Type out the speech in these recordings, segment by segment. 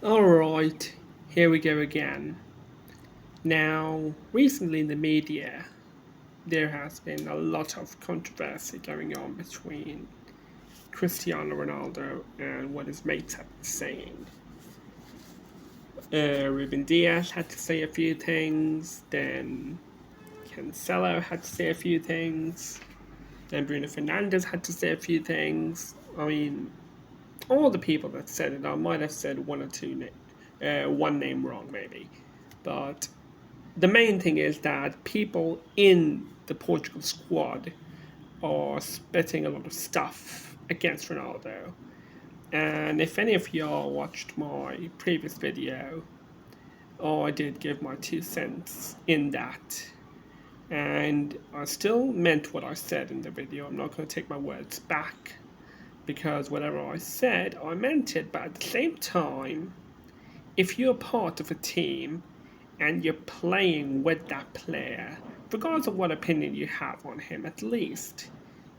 Alright, here we go again. Now, recently in the media, there has been a lot of controversy going on between Cristiano Ronaldo and what his mates have been saying. Ruben Diaz had to say a few things, then Cancelo had to say a few things, then Bruno Fernandes had to say a few things. I mean, all the people that said it, I might have said one name wrong maybe, but the main thing is that people in the Portugal squad are spitting a lot of stuff against Ronaldo. And if any of y'all watched my previous video, I did give my 2 cents in that. And I still meant what I said in the video. I'm not going to take my words back because whatever I said, I meant it. But at the same time, if you're part of a team and you're playing with that player, regardless of what opinion you have on him, at least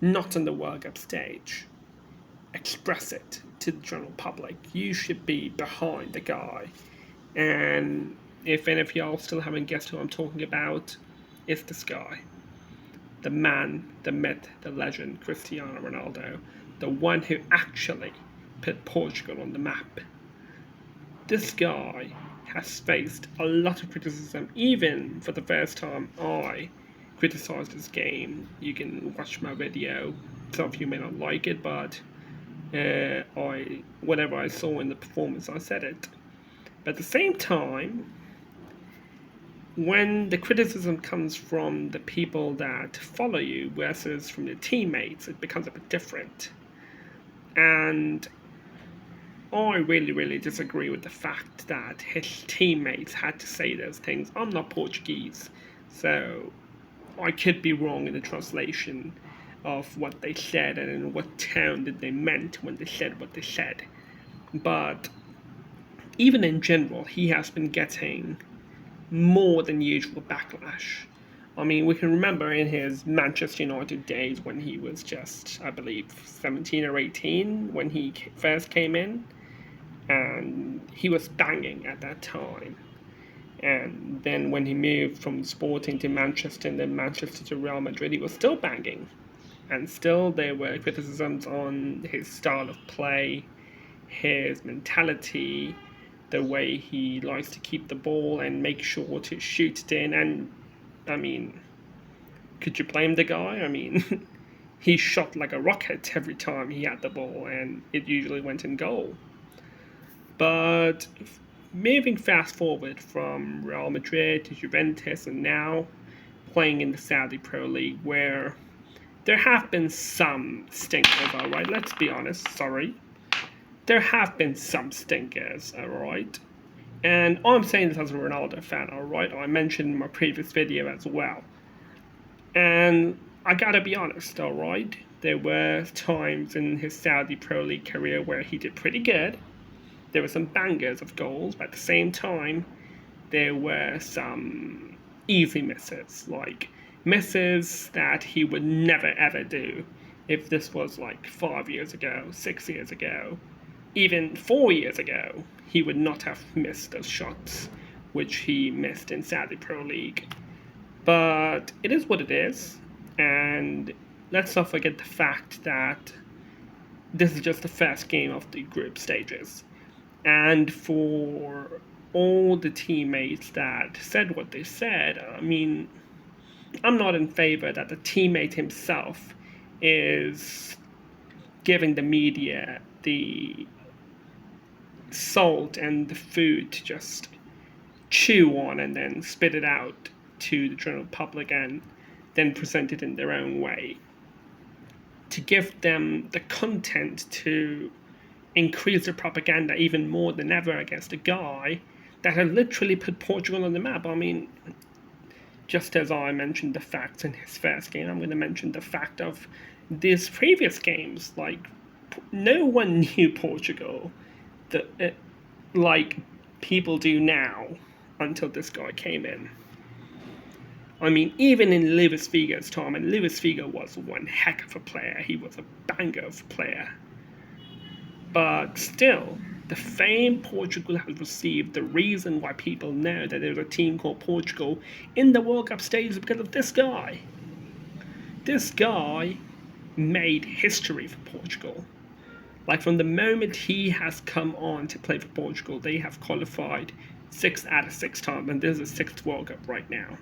not on the World Cup stage, express it to the general public. You should be behind the guy. And if any of y'all still haven't guessed who I'm talking about, it's this guy. The man, the myth, the legend, Cristiano Ronaldo. The one who actually put Portugal on the map. This guy has faced a lot of criticism, even for the first time I criticized this game. You can watch my video. Some of you may not like it, but whatever I saw in the performance, I said it. But at the same time, when the criticism comes from the people that follow you versus from your teammates, it becomes a bit different. And I really disagree with the fact that his teammates had to say those things. I'm not Portuguese, so I could be wrong in the translation of what they said and in what tone that they meant when they said what they said. But even in general, he has been getting more than usual backlash. I mean, we can remember in his Manchester United days when he was just, I believe, 17 or 18 when he first came in, and he was banging at that time. And then when he moved from Sporting to Manchester and then Manchester to Real Madrid, he was still banging. And still there were criticisms on his style of play, his mentality, the way he likes to keep the ball and make sure to shoot it in. And, I mean, could you blame the guy? I mean, he shot like a rocket every time he had the ball, and it usually went in goal. But moving fast forward from Real Madrid to Juventus and now playing in the Saudi Pro League, where there have been some stinkers, alright, let's be honest, sorry. There have been some stinkers, alright? And I'm saying this as a Ronaldo fan, alright? I mentioned in my previous video as well. And I gotta be honest, alright? There were times in his Saudi Pro League career where he did pretty good. There were some bangers of goals, but at the same time, there were some easy misses, like misses that he would never ever do if this was like 5 years ago, 6 years ago, even 4 years ago. He would not have missed those shots which he missed in Saudi Pro League. But it is what it is, and let's not forget the fact that this is just the first game of the group stages. And for all the teammates that said what they said, I mean, I'm not in favor that the teammate himself is giving the media the salt and the food to just chew on and then spit it out to the general public and then present it in their own way. To give them the content to increase the propaganda even more than ever against a guy that had literally put Portugal on the map. I mean, just as I mentioned the facts in his first game, I'm going to mention the fact of these previous games. Like, no one knew Portugal like people do now until this guy came in. I mean, even in Luis Figo's time, and Luis Figo was one heck of a player, he was a banger of a player. But still, The fame Portugal has received, the reason why people know that there's a team called Portugal in the World Cup stage is because of this guy. This guy made history for Portugal. Like from the moment he has come on to play for Portugal, they have qualified 6 out of 6 times, and this is the 6th World Cup right now.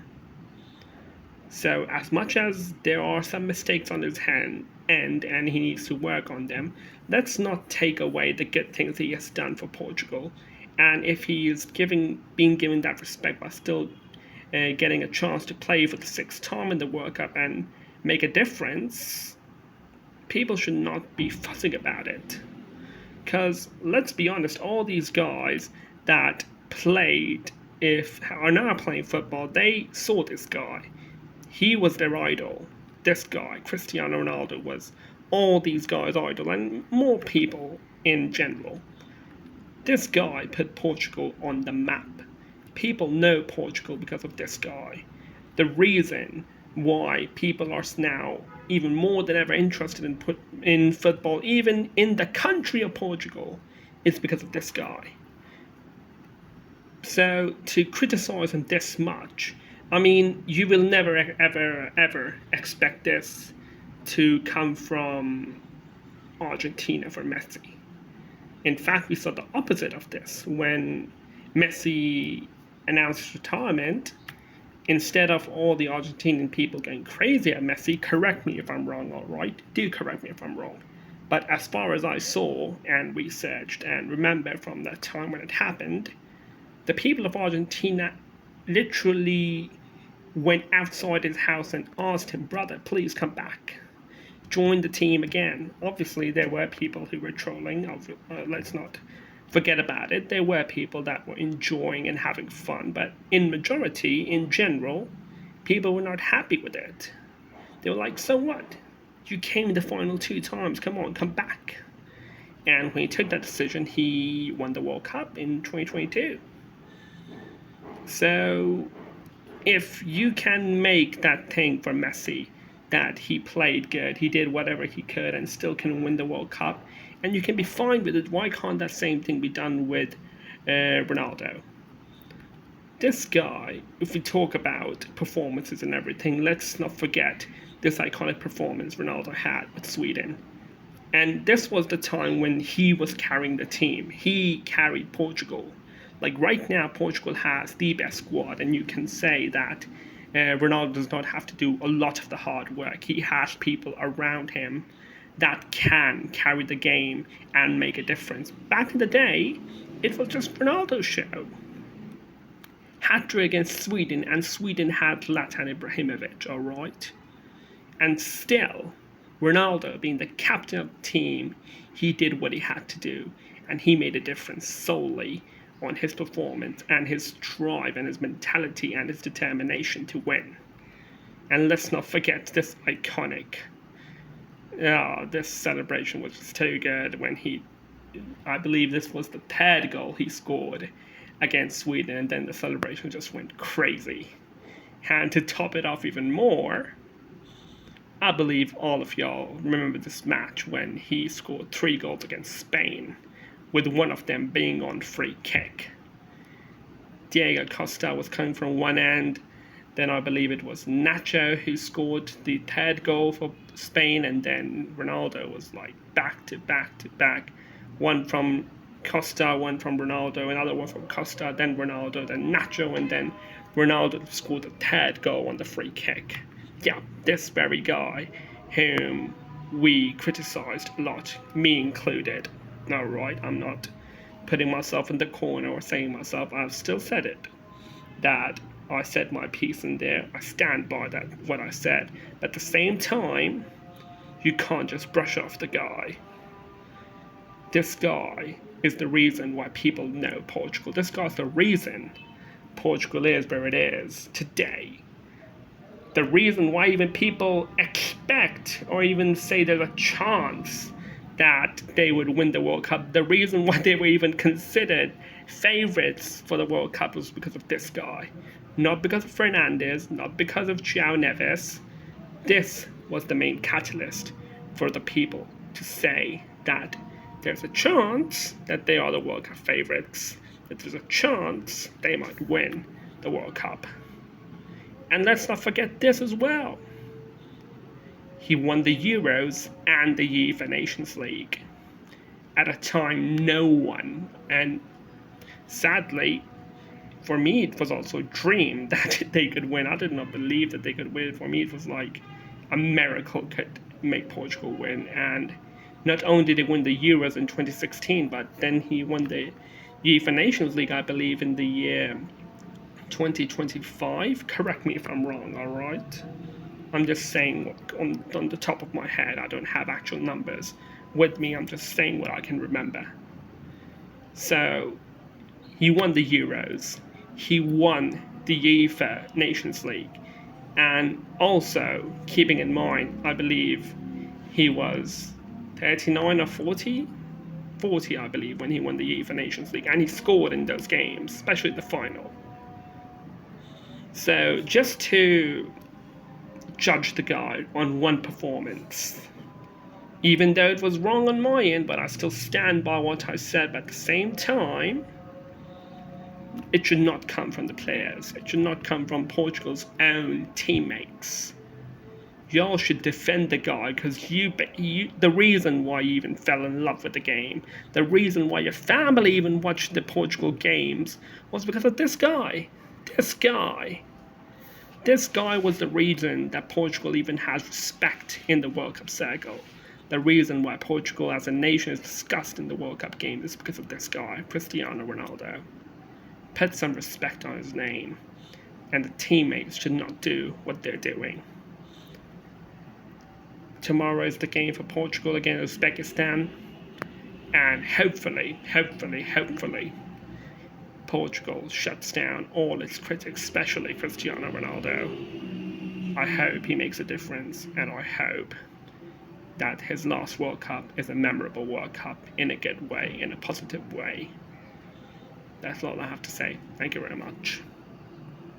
So as much as there are some mistakes on his end and he needs to work on them, let's not take away the good things he has done for Portugal. And if he is being given that respect by still getting a chance to play for the 6th time in the World Cup and make a difference, people should not be fussing about it. Because let's be honest, all these guys that are now playing football, they saw this guy. He was their idol. This guy, Cristiano Ronaldo, was all these guys' idol, and more people in general. This guy put Portugal on the map. People know Portugal because of this guy. The reason why people are now even more than ever interested in football, even in the country of Portugal, is because of this guy. So to criticize him this much, I mean, you will never, ever expect this to come from Argentina for Messi. In fact, we saw the opposite of this when Messi announced his retirement. Instead of all the Argentinian people going crazy at Messi, correct me if I'm wrong, all right? Do correct me if I'm wrong. But as far as I saw and researched and remember from that time when it happened, the people of Argentina literally went outside his house and asked him, brother, please come back. Join the team again. Obviously, there were people who were trolling. Let's not forget about it. There were people that were enjoying and having fun. But in majority, in general, people were not happy with it. They were like, so what? You came in the final 2 times. Come on, come back. And when he took that decision, he won the World Cup in 2022. So if you can make that thing for Messi, that he played good, he did whatever he could and still can win the World Cup, and you can be fine with it, why can't that same thing be done with Ronaldo? This guy, if we talk about performances and everything, let's not forget this iconic performance Ronaldo had with Sweden. And this was the time when he was carrying the team. He carried Portugal. Like right now, Portugal has the best squad, and you can say that Ronaldo does not have to do a lot of the hard work. He has people around him that can carry the game and make a difference. Back in the day, it was just Ronaldo's show. Hat-trick against Sweden, and Sweden had Zlatan Ibrahimovic, alright? And still, Ronaldo, being the captain of the team, he did what he had to do, and he made a difference solely on his performance and his drive and his mentality and his determination to win. And let's not forget this iconic, this celebration was just too good when I believe this was the 3rd goal he scored against Sweden, and then the celebration just went crazy. And to top it off even more, I believe all of y'all remember this match when he scored 3 goals against Spain, with one of them being on free kick. Diego Costa was coming from one end, then I believe it was Nacho who scored the 3rd goal for Spain, and then Ronaldo was like back to back to back. One from Costa, one from Ronaldo, another one from Costa, then Ronaldo, then Nacho, and then Ronaldo scored the 3rd goal on the free kick. Yeah, this very guy whom we criticized a lot, me included. Alright, I'm not putting myself in the corner or saying myself, I've still said it. That I said my piece in there, I stand by that, what I said. But at the same time, you can't just brush off the guy. This guy is the reason why people know Portugal. This guy's the reason Portugal is where it is today. The reason why even people expect or even say there's a chance that they would win the World Cup. The reason why they were even considered favorites for the World Cup was because of this guy. Not because of Fernandes, not because of João Neves. This was the main catalyst for the people to say that there's a chance that they are the World Cup favourites, that there's a chance they might win the World Cup. And let's not forget this as well. He won the Euros and the UEFA Nations League at a time no one, and sadly, for me, it was also a dream that they could win. I did not believe that they could win. For me, it was like a miracle could make Portugal win. And not only did he win the Euros in 2016, but then he won the UEFA Nations League, I believe, in the year 2025. Correct me if I'm wrong, all right? I'm just saying on the top of my head. I don't have actual numbers with me. I'm just saying what I can remember. So he won the Euros. He won the UEFA Nations League. And also, keeping in mind, I believe he was 39 or 40? 40, I believe, when he won the UEFA Nations League. And he scored in those games, especially the final. So, just to judge the guy on one performance, even though it was wrong on my end, but I still stand by what I said. But at the same time, it should not come from the players. It should not come from Portugal's own teammates. Y'all should defend the guy, because the reason why you even fell in love with the game, the reason why your family even watched the Portugal games, was because of this guy. This guy. This guy was the reason that Portugal even has respect in the World Cup circle. The reason why Portugal as a nation is discussed in the World Cup game is because of this guy, Cristiano Ronaldo. Put some respect on his name, and the teammates should not do what they're doing. Tomorrow is the game for Portugal against Uzbekistan, and hopefully, Portugal shuts down all its critics, especially Cristiano Ronaldo. I hope he makes a difference, and I hope that his last World Cup is a memorable World Cup in a good way, in a positive way. That's all I have to say. Thank you very much.